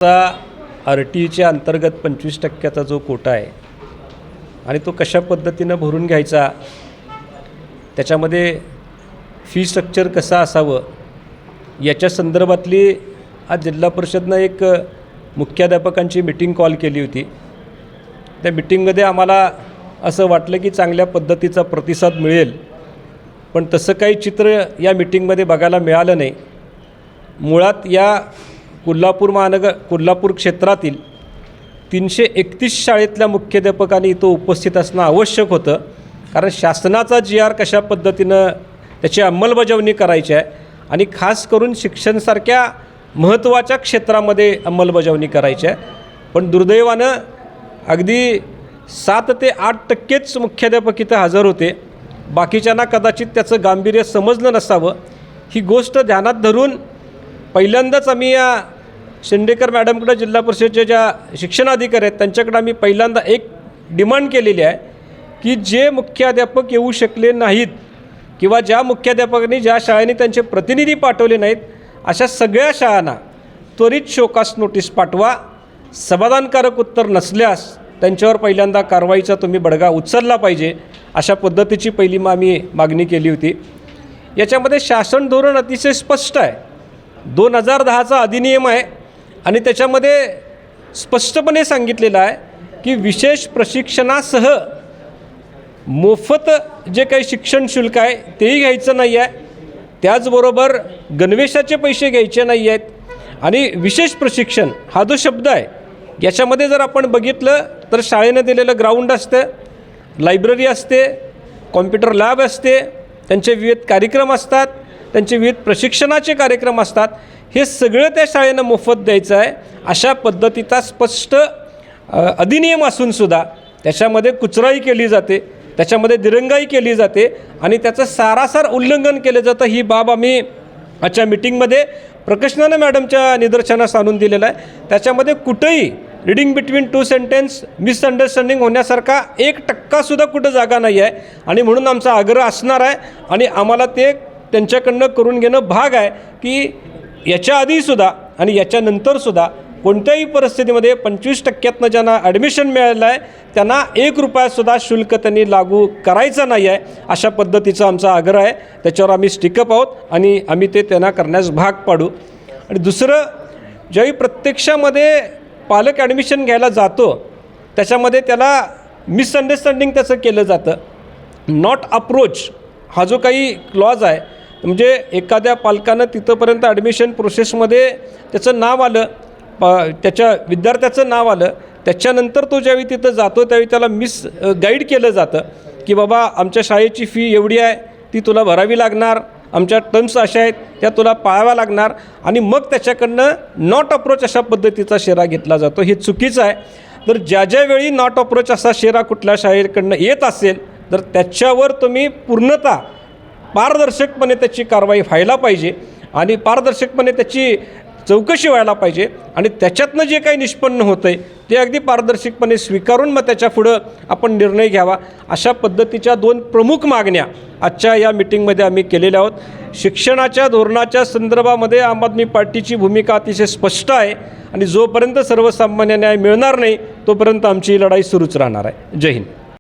RTEच्या अंतर्गत 25% जो कोटा आहे आणि तो कशा पद्धतीनं भरून घ्यायचा, त्याच्यामध्ये फी स्ट्रक्चर कसं असावं याच्या संदर्भातली आज जिल्हा परिषदनं एक मुख्याध्यापकांची मीटिंग कॉल केली होती। त्या मीटिंगमध्ये आम्हाला असं वाटलं की चांगल्या पद्धतीचा प्रतिसाद मिळेल, पण तसं काही चित्र या मीटिंगमध्ये बघायला मिळालं नाही। मुळात या कोल्हापूर क्षेत्रातील 331 शाळेतल्या मुख्याध्यापकांनी इथं उपस्थित असणं आवश्यक होतं, कारण शासनाचा GR कशा पद्धतीनं त्याची अंमलबजावणी करायची आहे आणि खास करून शिक्षणासारख्या महत्त्वाच्या क्षेत्रामध्ये अंमलबजावणी करायची आहे। पण दुर्दैवानं अगदी 7 ते 8% मुख्याध्यापक इथं हजर होते। बाकीच्यांना कदाचित त्याचं गांभीर्य समजलं नसावं। ही गोष्ट ध्यानात धरून पहिल्यांदाच आम्ही या शेंडेकर मॅडमकडे, जिल्हा परिषदेच्या ज्या शिक्षणाधिकारी आहेत त्यांच्याकडे आम्ही पहिल्यांदा एक डिमांड केलेली आहे की जे मुख्याध्यापक येऊ शकले नाहीत किंवा ज्या मुख्याध्यापकांनी ज्या शाळांनी त्यांचे प्रतिनिधी पाठवले नाहीत, अशा सगळ्या शाळांना त्वरित शोकास नोटीस पाठवा। समाधानकारक उत्तर नसल्यास त्यांच्यावर पहिल्यांदा कारवाईचा तुम्ही बडगा उचलला पाहिजे, अशा पद्धतीची पहिली आम्ही मागणी केली होती। याच्यामध्ये शासन धोरण अतिशय स्पष्ट आहे। 2010चा अधिनियम आहे आणि त्याच्यामध्ये स्पष्टपणे सांगितलेलं आहे की विशेष प्रशिक्षणासह मोफत जे काही शिक्षण शुल्क आहे तेही घ्यायचं नाही आहे, त्याचबरोबर गणवेशाचे पैसे घ्यायचे नाही आहेत। आणि विशेष प्रशिक्षण हा जो शब्द आहे याच्यामध्ये जर आपण बघितलं तर शाळेनं दिलेलं ग्राउंड असतं, लायब्ररी असते, कॉम्प्युटर लॅब असते, त्यांचे विविध कार्यक्रम असतात, त्यांचे विविध प्रशिक्षणाचे कार्यक्रम असतात, हे सगळं त्या शाळेनं मोफत द्यायचं आहे। अशा पद्धतीचा स्पष्ट अधिनियम असूनसुद्धा त्याच्यामध्ये कुचराई केली जाते, त्याच्यामध्ये दिरंगाई केली जाते आणि त्याचं सारासार उल्लंघन केलं जातं। ही बाब आम्ही आजच्या मीटिंगमध्ये प्रकर्षानं मॅडमच्या निदर्शनास आणून दिलेलं आहे। त्याच्यामध्ये कुठंही रीडिंग बिटवीन 2 सेंटेन्स मिसअंडरस्टँडिंग होण्यासारखा 1% कुठं जागा नाही आहे आणि म्हणून आमचा आग्रह असणार आहे आणि आम्हाला ते त्यांच्याकडनं करून घेणं भाग आहे की याच्या आधीसुद्धा आणि याच्यानंतरसुद्धा कोणत्याही परिस्थितीमध्ये 25%तनं ज्यांना ॲडमिशन मिळालं आहे त्यांना 1 रुपयासुद्धा शुल्क त्यांनी लागू करायचं नाही आहे, अशा पद्धतीचा आमचा आग्रह आहे। त्याच्यावर आम्ही स्टिकअप आहोत आणि आम्ही ते त्यांना करण्यास भाग पाडू। आणि दुसरं, ज्यावेळी प्रत्यक्षामध्ये पालक ॲडमिशन घ्यायला जातो त्याच्यामध्ये त्याला मिसअंडरस्टँडिंग त्याचं केलं जातं। नॉट अप्रोच हा जो काही क्लॉज आहे, म्हणजे एखाद्या पालकानं तिथंपर्यंत ॲडमिशन प्रोसेसमध्ये त्याचं नाव आलं, त्याच्या विद्यार्थ्याचं नाव आलं, त्याच्यानंतर तो ज्यावेळी तिथं जातो त्यावेळी त्याला गाईड केलं जातं की बाबा आमच्या शाळेची फी एवढी आहे, ती तुला भरावी लागणार, आमच्या टर्म्स अशा आहेत त्या तुला पाळाव्या लागणार, आणि मग त्याच्याकडनं नॉट अप्रोच अशा पद्धतीचा शेरा घेतला जातो। हे चुकीचं आहे। तर ज्यावेळी नॉट अप्रोच असा शेरा कुठल्या शाळेकडनं येत असेल तर त्याच्यावर तुम्ही पूर्णतः पारदर्शकपणे त्याची कारवाई व्हायला पाहिजे आणि पारदर्शकपणे त्याची चौकशी व्हायला पाहिजे आणि त्याच्यातनं जे काही निष्पन्न होतं आहे ते अगदी पारदर्शकपणे स्वीकारून मग त्याच्यापुढं आपण निर्णय घ्यावा। अशा पद्धतीच्या 2 प्रमुख मागण्या आजच्या या मीटिंगमध्ये आम्ही केलेल्या आहोत। शिक्षणाच्या धोरणाच्या संदर्भामध्ये आम आदमी पार्टीची भूमिका अतिशय स्पष्ट आहे आणि जोपर्यंत सर्वसामान्य न्याय मिळणार नाही तोपर्यंत आमची लढाई सुरूच राहणार आहे। जय हिंद।